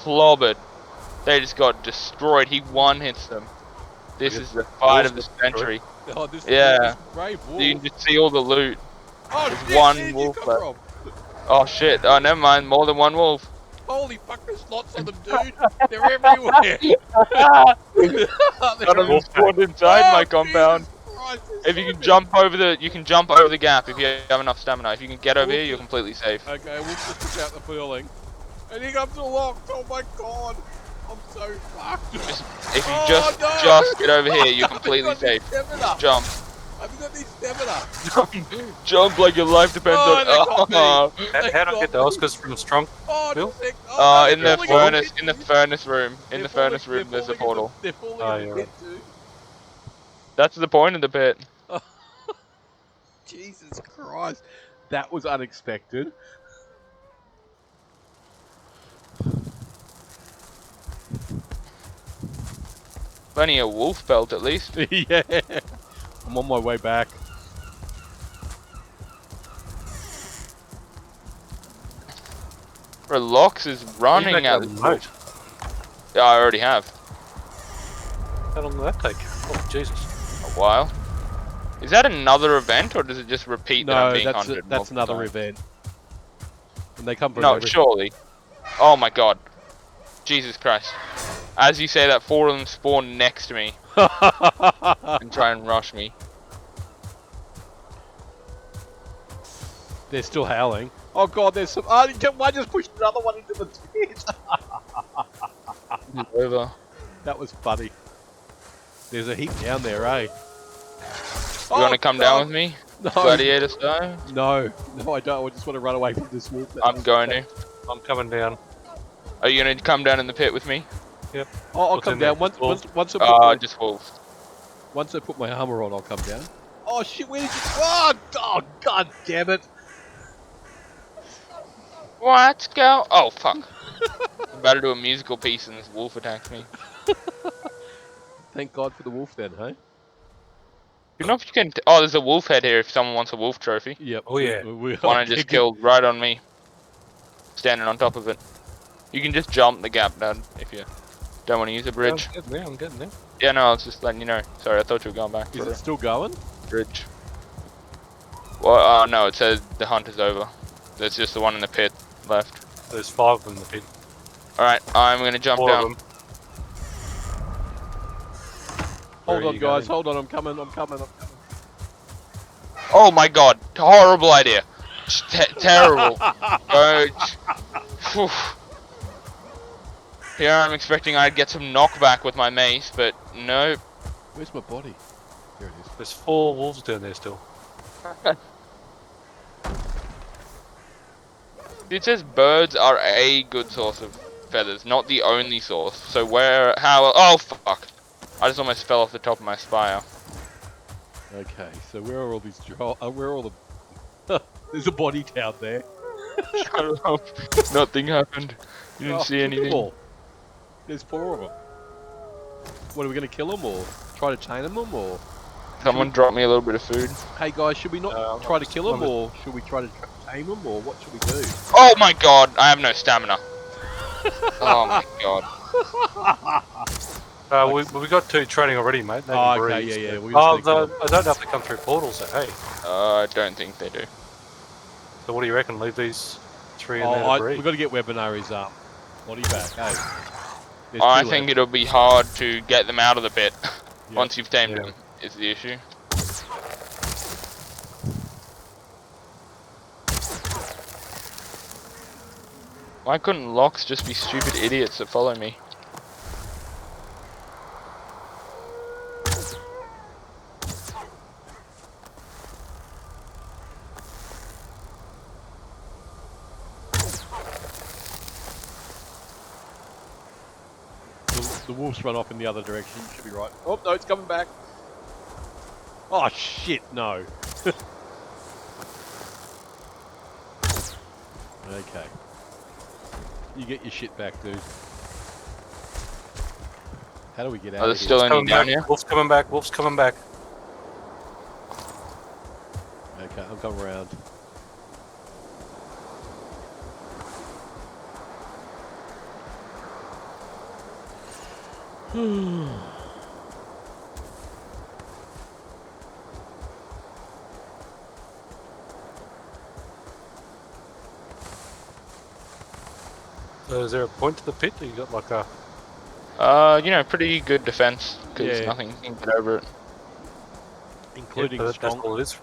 clobbered. They just got destroyed. He one-hits them. This is the fight of the century. Oh, this brave wolf. You can just see all the loot. Oh, There's shit, one wolf left. Oh shit, oh never mind, more than one wolf. Holy fuck, there's lots of them, dude. They're everywhere. Got them spawned inside my compound. Christ, If you can jump over the gap if you have enough stamina. If you can get over here, you're completely safe. Okay, we'll just push out the feeling. And here comes the lock. Oh my god. I'm so fucked. If you just get over here, you're completely safe. Jump. I've got these stamina. Jump like your life depends on. How do I get those? Because from Stronk. In the furnace room. In the furnace room, there's a portal. They're falling in the pit, dude. That's the point of the pit. Jesus Christ, that was unexpected. Plenty of wolf belt at least. Yeah. I'm on my way back. Relax is running out of the boat. Yeah, I already have. How long did that take? Oh, Jesus. A while. Is that another event, or does it just repeat that I'm being hunted? No, that's another event. And they come from surely. Oh my god. Jesus Christ. As you say that, 4 of them spawn next to me. And try and rush me. They're still howling. Oh god, there's some... I just pushed another one into the pit. Over. That was funny. There's a heap down there, eh? You want to come down with me? No. Gladiator style? No, I don't. I just want to run away from this wolf. I'm going to. I'm coming down. Are you going to come down in the pit with me? Yep. Oh, I'll come down. Once I put just wolves. Once I put my armor on, I'll come down. Oh shit, where did you... Oh, god damn it. Let's go. Oh, fuck. I'm about to do a musical piece and this wolf attacks me. Thank God for the wolf then, hey? You know if you can... Oh, there's a wolf head here if someone wants a wolf trophy. Yep. Oh, yeah. One I just killed right on me. Standing on top of it. You can just jump the gap, Dad, if you don't want to use a bridge. I'm getting there. Yeah, no, I was just letting you know. Sorry, I thought you were going back. Is it still going? Bridge. Well, no, it says the hunt is over. There's just the one in the pit left. There's 5 of them in the pit. Alright, I'm gonna jump down. Hold on, guys, hold on, I'm coming. Oh my god, horrible idea. Terrible. Here I'm expecting I'd get some knockback with my mace, but nope. Where's my body? Here it is. There's 4 wolves down there still. It says birds are a good source of feathers, not the only source. So oh fuck. I just almost fell off the top of my spire. Okay, so where are all these where are all the... There's a body down there. Shut up. Nothing happened. You didn't see anything. There's 4 of them. What, are we going to kill them or try to chain them or... Someone drop me a little bit of food. Hey guys, should we not try to kill them or should we try to tame them or what should we do? Oh my god, I have no stamina. Oh my god. We got 2 training already, mate. Oh, okay, yeah. I don't know if they come through portals, so hey. I don't think they do. So what do you reckon? Leave these 3 in there to breed? We've got to get Wrednarr's body back, hey. I think it'll be hard to get them out of the pit once you've tamed them, is the issue. Why couldn't locks just be stupid idiots that follow me? The wolves run off in the other direction, should be right. Oh, no, it's coming back. Oh, shit, no. Okay. You get your shit back, dude. How do we get out of here? There's still any down here? Wolf's coming back, wolf's coming back. Okay, I'm coming around. So is there a point to the pit? You got like a You know, pretty good defense because Yeah. nothing can get over it, Including that's Stronk. all it is.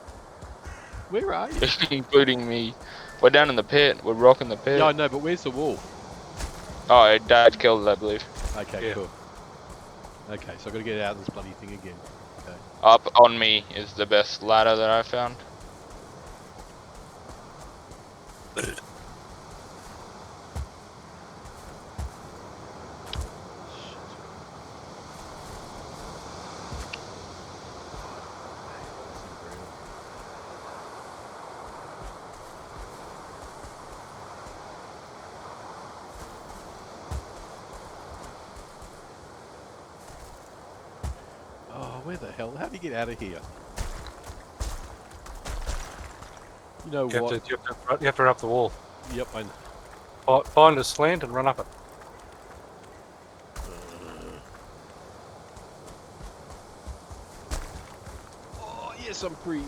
Where are you? including me. We're down in the pit. We're rocking the pit. Yeah, I know, but where's the wolf? Oh, Dad killed it, I believe. Okay, Yeah. cool. Okay, so I've got to get out of this bloody thing again. Okay. Up on me is the best ladder that I found. Oh, where the hell? How do you get out of here? You know You what? have to run up the wall. Yep, I know. Find a slant and run up it. Oh, yes, I'm free.